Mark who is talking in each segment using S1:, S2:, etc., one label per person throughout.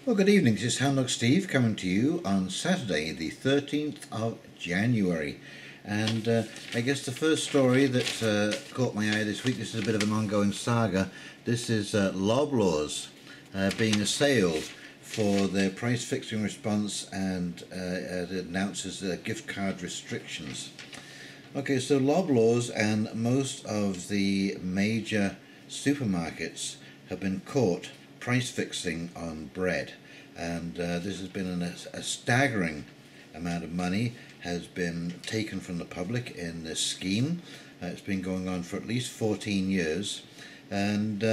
S1: Well, good evening. This is Hound Dog Steve coming to you on Saturday, the 13th of January. And I guess the first story that caught my eye this week, this is a bit of an ongoing saga. This is Loblaws being assailed for their price fixing response, and it announces gift card restrictions. Okay, so Loblaws and most of the major supermarkets have been caught price fixing on bread, and this has been a staggering amount of money has been taken from the public in this scheme. It's been going on for at least 14 years, and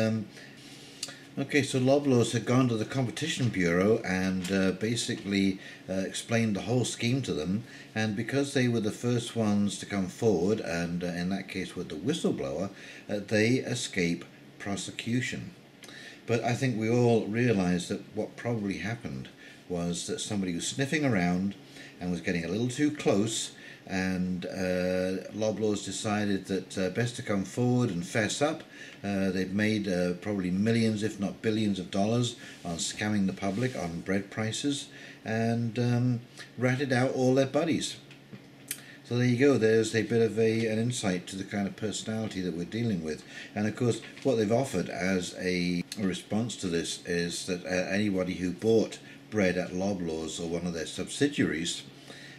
S1: okay, so Loblaws had gone to the Competition Bureau and basically explained the whole scheme to them, and because they were the first ones to come forward, and in that case with the whistleblower, they escape prosecution. But I think we all realise that what probably happened was that somebody was sniffing around and was getting a little too close, and Loblaws decided that best to come forward and fess up. They've made probably millions, if not billions of dollars on scamming the public on bread prices, and ratted out all their buddies. So there you go, there's a bit of an insight to the kind of personality that we're dealing with. And of course, what they've offered as a response to this is that anybody who bought bread at Loblaws or one of their subsidiaries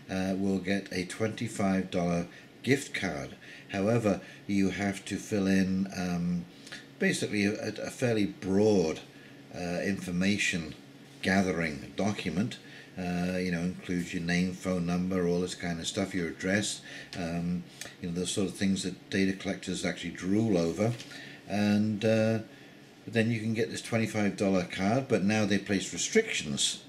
S1: will get a $25 gift card. However, you have to fill in basically a fairly broad information gathering document. Includes your name, phone number, all this kind of stuff, your address, the sort of things that data collectors actually drool over. And then you can get this $25 card, but now they place restrictions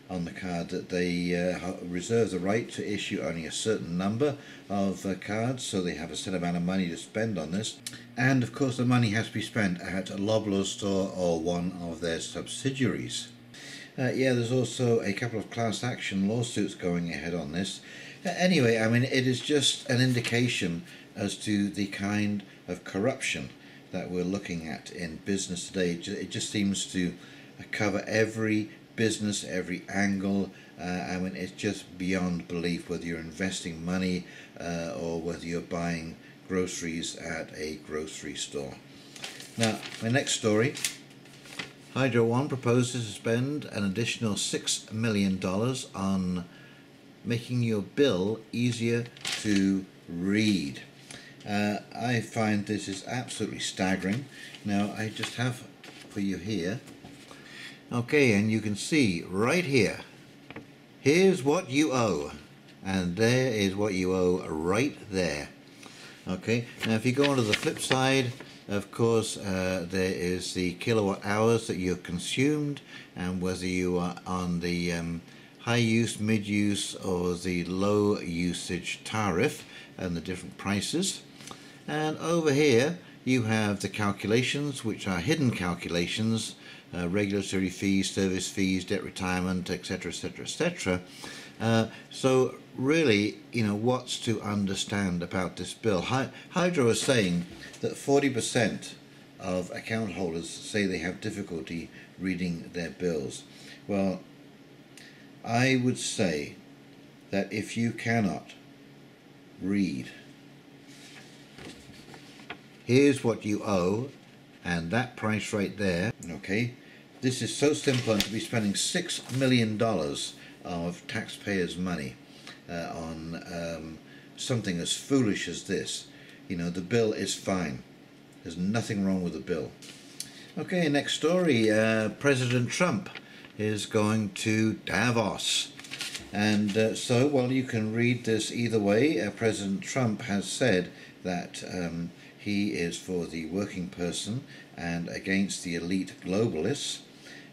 S1: on the card that they reserve the right to issue only a certain number of cards, so they have a set amount of money to spend on this. And of course the money has to be spent at a Loblaws store or one of their subsidiaries. There's also a couple of class action lawsuits going ahead on this. Anyway, I mean, it is just an indication as to the kind of corruption that we're looking at in business today. It just seems to cover every business, every angle. I mean, it's just beyond belief, whether you're investing money or whether you're buying groceries at a grocery store. Now, my next story. Hydro One proposes to spend an additional $6 million on making your bill easier to read. I find this is absolutely staggering. Now, I just have for you here. Okay, and you can see right here, here's what you owe, and there is what you owe right there. Okay, now if you go on to the flip side, of course, there is the kilowatt hours that you've consumed, and whether you are on the high use, mid use, or the low usage tariff, and the different prices. And over here you have the calculations, which are hidden calculations, regulatory fees, service fees, debt retirement, etc., etc., etc. So really, what's to understand about this bill? Hydro is saying that 40% of account holders say they have difficulty reading their bills. Well, I would say that if you cannot read, here's what you owe, and that price right there, okay, this is so simple, and to be spending $6 million of taxpayers' money on something as foolish as this. The bill is fine. There's nothing wrong with the bill. Okay, next story. President Trump is going to Davos. And so, well, you can read this either way. President Trump has said that he is for the working person and against the elite globalists.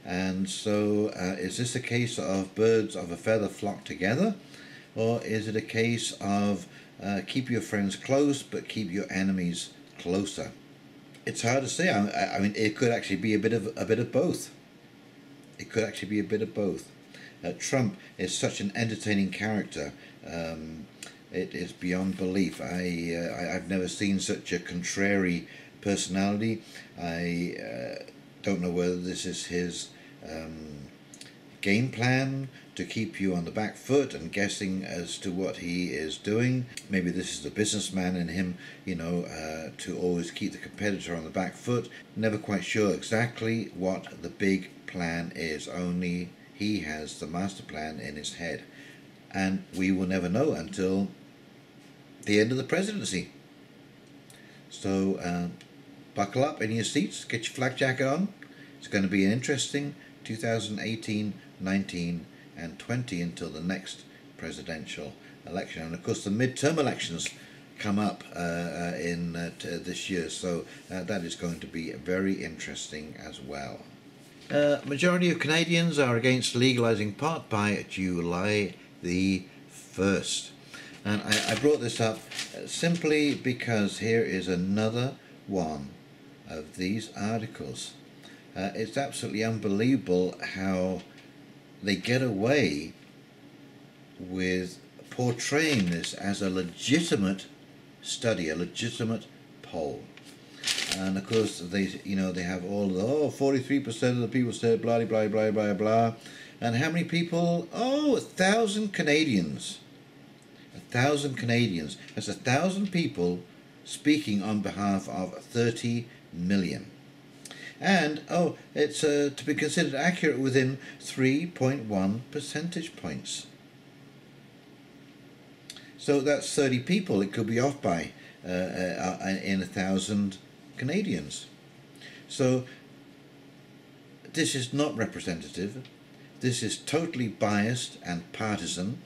S1: And so, is this a case of birds of a feather flock together? Or is it a case of keep your friends close, but keep your enemies closer? It's hard to say. I mean, it could actually be a bit of both. It could actually be a bit of both. Trump is such an entertaining character. It is beyond belief. I've never seen such a contrary personality. I don't know whether this is his game plan to keep you on the back foot and guessing as to what he is doing. Maybe this is the businessman in him, to always keep the competitor on the back foot. Never quite sure exactly what the big plan is, only he has the master plan in his head. And we will never know until the end of the presidency. So buckle up in your seats, get your flak jacket on. It's going to be an interesting 2018, 19 and 20 until the next presidential election. And of course the midterm elections come up in this year, so that is going to be very interesting as well. Majority of Canadians are against legalizing pot by July the 1st. And I brought this up simply because here is another one of these articles. It's absolutely unbelievable how they get away with portraying this as a legitimate study, a legitimate poll. And of course they have all the 43% of the people said blah blah blah blah blah, and how many people? 1,000 Canadians. 1,000 Canadians. That's 1,000 people speaking on behalf of 30 million. And it's to be considered accurate within 3.1 percentage points. So that's 30 people it could be off by in 1,000 Canadians. So this is not representative. This is totally biased and partisan.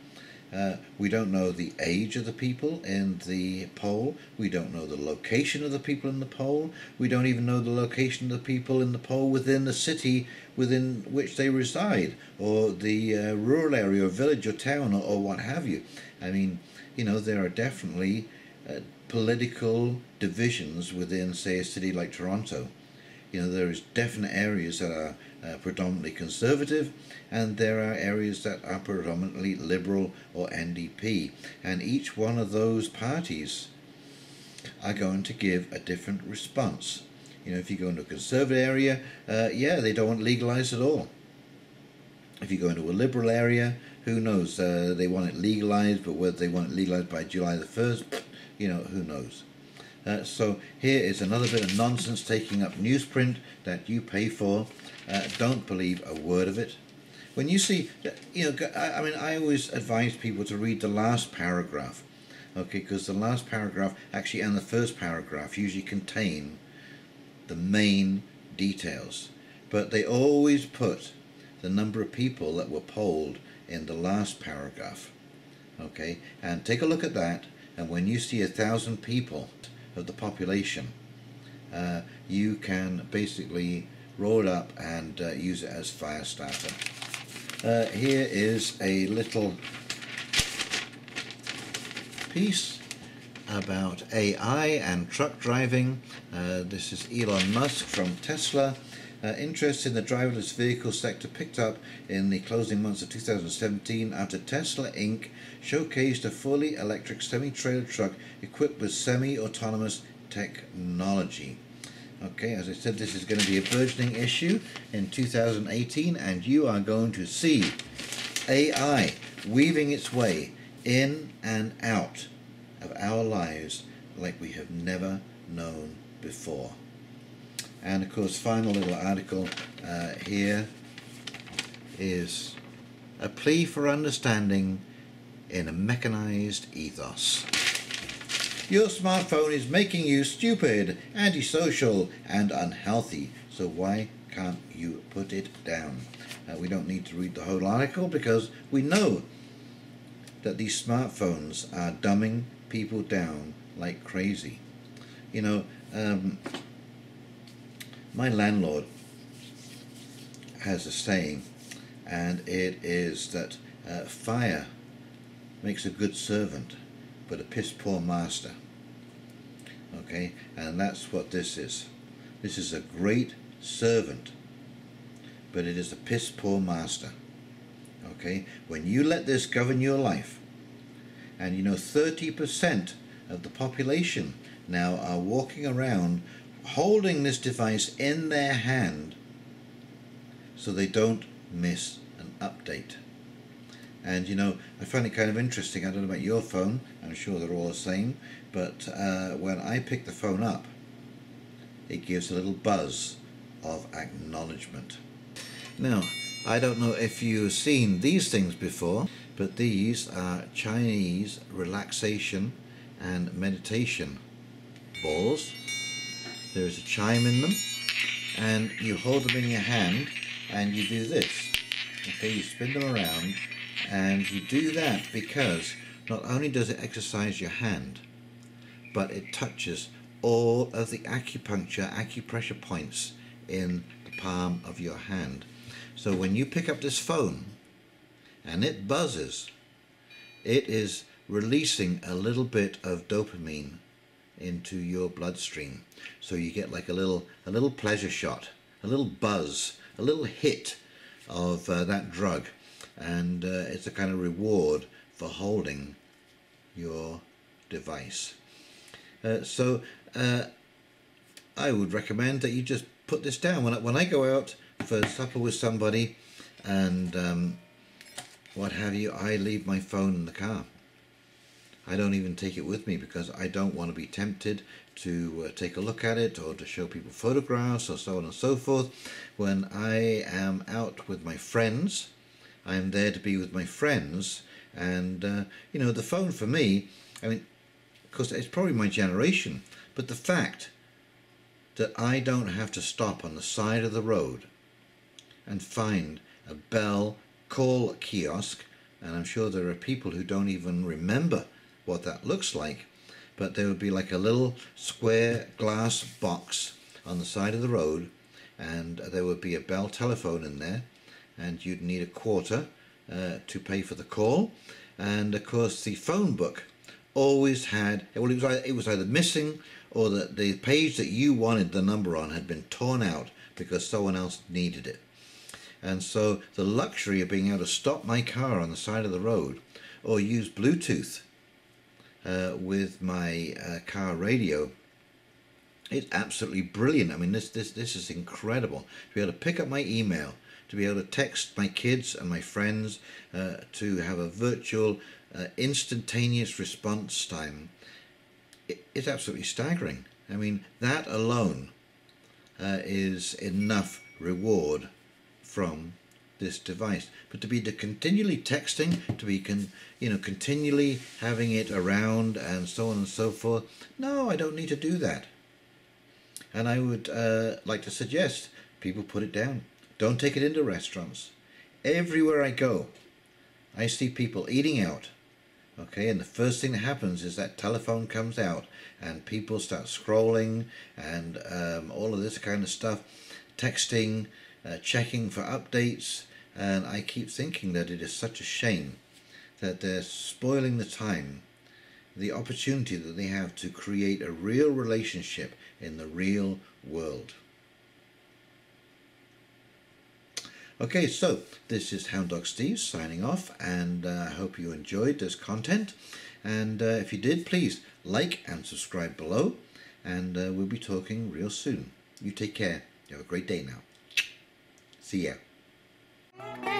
S1: We don't know the age of the people in the poll. We don't know the location of the people in the poll. We don't even know the location of the people in the poll within the city within which they reside, or the rural area or village or town or what have you. I mean, there are definitely political divisions within, say, a city like Toronto. There is definite areas that are predominantly conservative, and there are areas that are predominantly liberal or NDP, and each one of those parties are going to give a different response. If you go into a conservative area, they don't want legalized at all. If you go into a liberal area, who knows? They want it legalized, but whether they want it legalized by July the 1st, who knows? So here is another bit of nonsense taking up newsprint that you pay for. Don't believe a word of it. When you see, I always advise people to read the last paragraph, okay, because the last paragraph actually and the first paragraph usually contain the main details, but they always put the number of people that were polled in the last paragraph, okay, and take a look at that, and when you see 1,000 people of the population, you can basically roll it up and use it as fire starter. Here is a little piece about AI and truck driving. This is Elon Musk from Tesla. Interest in the driverless vehicle sector picked up in the closing months of 2017 after Tesla Inc. showcased a fully electric semi-trailer truck equipped with semi-autonomous technology. Okay, as I said, this is going to be a burgeoning issue in 2018, and you are going to see AI weaving its way in and out of our lives like we have never known before. And of course, final little article here is a plea for understanding in a mechanized ethos. Your smartphone is making you stupid, antisocial and unhealthy, so why can't you put it down? We don't need to read the whole article because we know that these smartphones are dumbing people down like crazy. My landlord has a saying, and it is that fire makes a good servant but a piss poor master. Okay, and that's what this is. This is a great servant, but it is a piss poor master. Okay, when you let this govern your life, and 30% of the population now are walking around holding this device in their hand so they don't miss an update. And you know, I find it kind of interesting. I don't know about your phone, I'm sure they're all the same, but when I pick the phone up, it gives a little buzz of acknowledgement. Now, I don't know if you've seen these things before, but these are Chinese relaxation and meditation balls. There is a chime in them, and you hold them in your hand and you do this. Okay, you spin them around, and you do that because not only does it exercise your hand, but it touches all of the acupressure points in the palm of your hand. So when you pick up this phone and it buzzes, it is releasing a little bit of dopamine into your bloodstream. So you get like a little pleasure shot, a little buzz, a little hit of that drug, and it's a kind of reward for holding your device. So I would recommend that you just put this down. When I go out for supper with somebody and what have you, I leave my phone in the car. I don't even take it with me because I don't want to be tempted to take a look at it or to show people photographs or so on and so forth. When I am out with my friends, I'm there to be with my friends, and you know, the phone for me, I mean, because it's probably my generation, but the fact that I don't have to stop on the side of the road and find a bell call kiosk, and I'm sure there are people who don't even remember what that looks like, but there would be like a little square glass box on the side of the road, and there would be a Bell telephone in there, and you'd need a quarter to pay for the call. And of course the phone book always had, well, it was either missing or that the page that you wanted the number on had been torn out because someone else needed it. And so the luxury of being able to stop my car on the side of the road or use Bluetooth with my car radio, it's absolutely brilliant. I mean, this is incredible. To be able to pick up my email, to be able to text my kids and my friends, to have a virtual instantaneous response time. It's absolutely staggering. I mean, that alone is enough reward from this device. But to be continually texting, to be continually having it around and so on and so forth, no, I don't need to do that. And I would like to suggest people put it down. Don't take it into restaurants. Everywhere I go, I see people eating out. Okay, and the first thing that happens is that telephone comes out and people start scrolling and all of this kind of stuff, texting, checking for updates, and I keep thinking that it is such a shame that they're spoiling the time, the opportunity that they have to create a real relationship in the real world. Okay, so this is Hound Dog Steve signing off, and I hope you enjoyed this content, and if you did, please like and subscribe below, and we'll be talking real soon. You take care. You have a great day now. See ya.